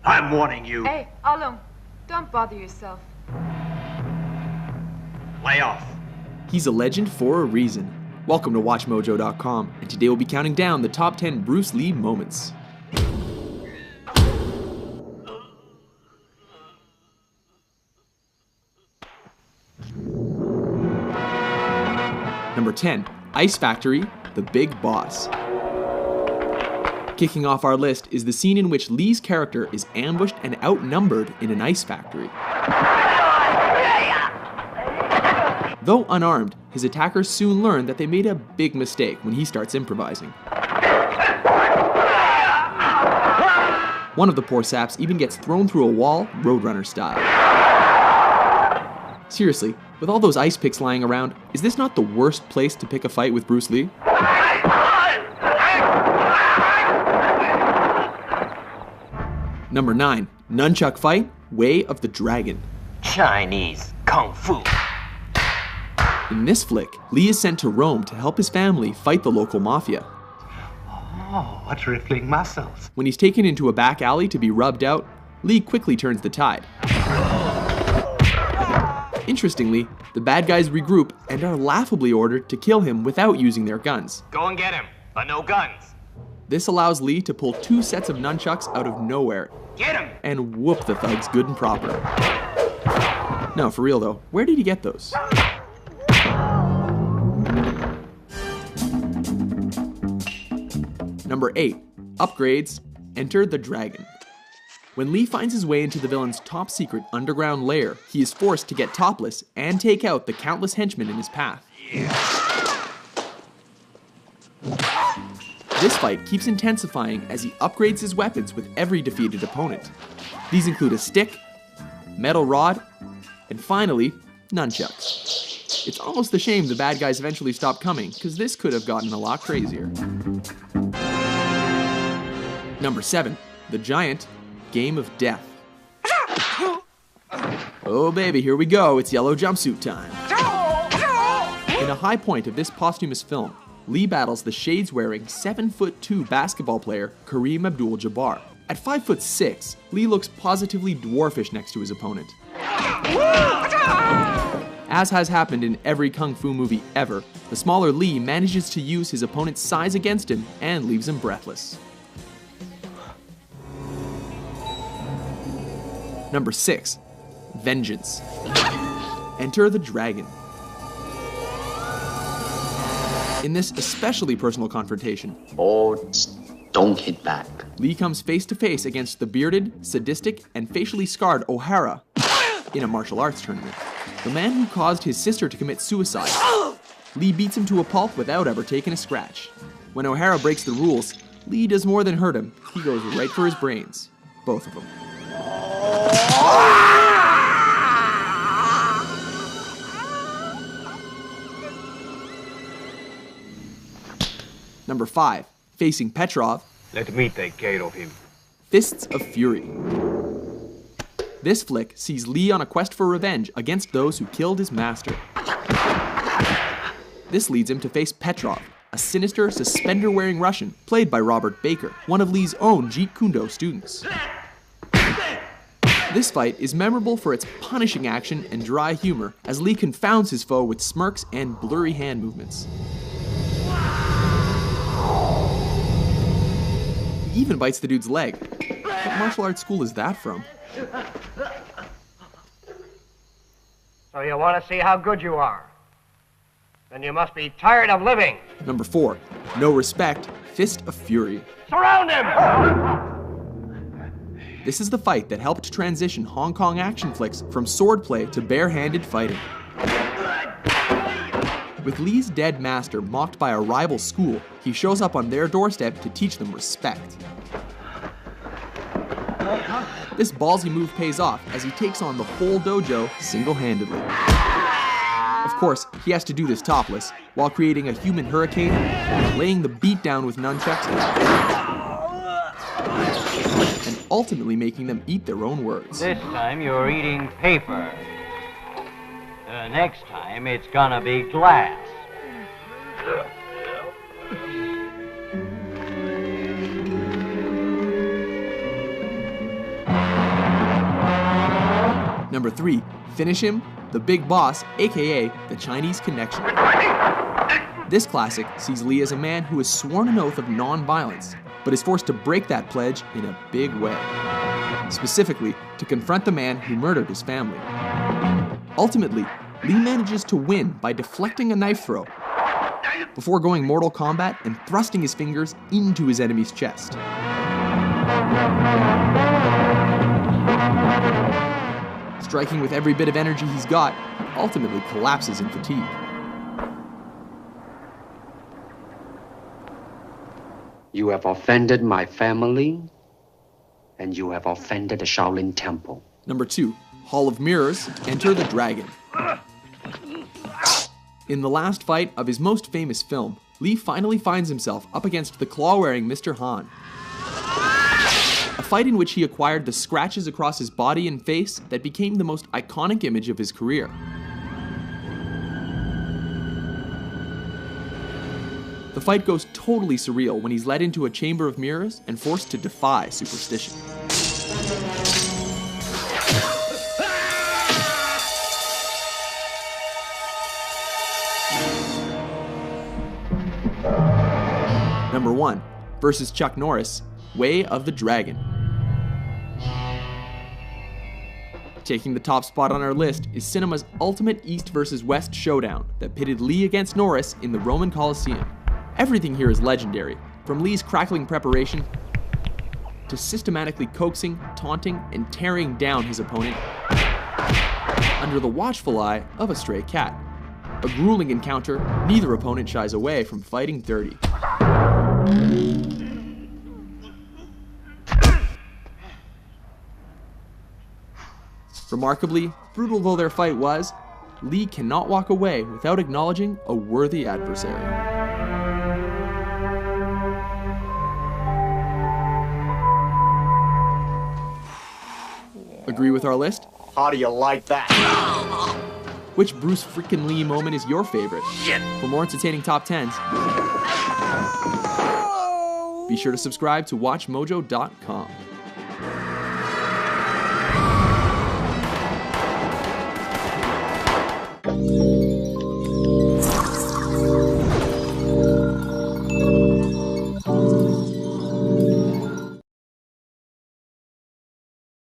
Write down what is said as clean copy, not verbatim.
I'm warning you. Hey, Alung, don't bother yourself. Lay off. He's a legend for a reason. Welcome to WatchMojo.com, and today we'll be counting down the top 10 Bruce Lee moments. Number 10, Ice Factory, The Big Boss. Kicking off our list is the scene in which Lee's character is ambushed and outnumbered in an ice factory. Though unarmed, his attackers soon learn that they made a big mistake when he starts improvising. One of the poor saps even gets thrown through a wall, Roadrunner style. Seriously, with all those ice picks lying around, is this not the worst place to pick a fight with Bruce Lee? Number 9, Nunchuck Fight, Way of the Dragon. Chinese Kung Fu. In this flick, Lee is sent to Rome to help his family fight the local mafia. Oh, what rippling muscles. When he's taken into a back alley to be rubbed out, Lee quickly turns the tide. Interestingly, the bad guys regroup and are laughably ordered to kill him without using their guns. Go and get him, but no guns. This allows Lee to pull 2 sets of nunchucks out of nowhere Get him! and whoop the thugs good and proper. No, for real though, where did he get those? Number 8, Upgrades, Enter the Dragon. When Lee finds his way into the villain's top secret underground lair, he is forced to get topless and take out the countless henchmen in his path. This fight keeps intensifying as he upgrades his weapons with every defeated opponent. These include a stick, metal rod, and finally, nunchucks. It's almost a shame the bad guys eventually stopped coming, because this could have gotten a lot crazier. Number 7, The Giant, Game of Death. Oh baby, here we go, it's yellow jumpsuit time. In a high point of this posthumous film, Lee battles the shades-wearing 7'2" basketball player Kareem Abdul-Jabbar. At 5'6", Lee looks positively dwarfish next to his opponent. As has happened in every kung fu movie ever, the smaller Lee manages to use his opponent's size against him and leaves him breathless. Number 6, Vengeance. Enter the Dragon. In this especially personal confrontation, don't hit back. Lee comes face to face against the bearded, sadistic, and facially scarred O'Hara in a martial arts tournament. The man who caused his sister to commit suicide. Lee beats him to a pulp without ever taking a scratch. When O'Hara breaks the rules, Lee does more than hurt him. He goes right for his brains. Both of them. Number 5, facing Petrov. Let me take care of him. Fists of Fury. This flick sees Lee on a quest for revenge against those who killed his master. This leads him to face Petrov, a sinister, suspender-wearing Russian, played by Robert Baker, one of Lee's own Jeet Kune Do students. This fight is memorable for its punishing action and dry humor, as Lee confounds his foe with smirks and blurry hand movements. He even bites the dude's leg. What martial arts school is that from? So you want to see how good you are? Then you must be tired of living. Number 4, No Respect, Fist of Fury. Surround him! This is the fight that helped transition Hong Kong action flicks from swordplay to bare-handed fighting. With Lee's dead master mocked by a rival school, he shows up on their doorstep to teach them respect. This ballsy move pays off as he takes on the whole dojo single-handedly. Of course, he has to do this topless, while creating a human hurricane, laying the beat down with nunchucks, and ultimately making them eat their own words. This time you're eating paper. Next time it's gonna be glass. 3. Finish Him, The Big Boss, aka The Chinese Connection. This classic sees Lee as a man who has sworn an oath of non-violence, but is forced to break that pledge in a big way. Specifically, to confront the man who murdered his family. Ultimately, Lee manages to win by deflecting a knife throw, before going Mortal Kombat and thrusting his fingers into his enemy's chest. Striking with every bit of energy he's got, he ultimately collapses in fatigue. You have offended my family, and you have offended the Shaolin Temple. Number 2, Hall of Mirrors, Enter the Dragon. In the last fight of his most famous film, Lee finally finds himself up against the claw-wearing Mr. Han. A fight in which he acquired the scratches across his body and face that became the most iconic image of his career. The fight goes totally surreal when he's led into a chamber of mirrors and forced to defy superstition. Number 1, versus Chuck Norris, Way of the Dragon. Taking the top spot on our list is cinema's ultimate East versus West showdown that pitted Lee against Norris in the Roman Colosseum. Everything here is legendary, from Lee's crackling preparation to systematically coaxing, taunting, and tearing down his opponent under the watchful eye of a stray cat. A grueling encounter, neither opponent shies away from fighting dirty. Remarkably, brutal though their fight was, Lee cannot walk away without acknowledging a worthy adversary. Agree with our list? How do you like that? Which Bruce frickin' Lee moment is your favorite? For more entertaining top 10s, be sure to subscribe to WatchMojo.com.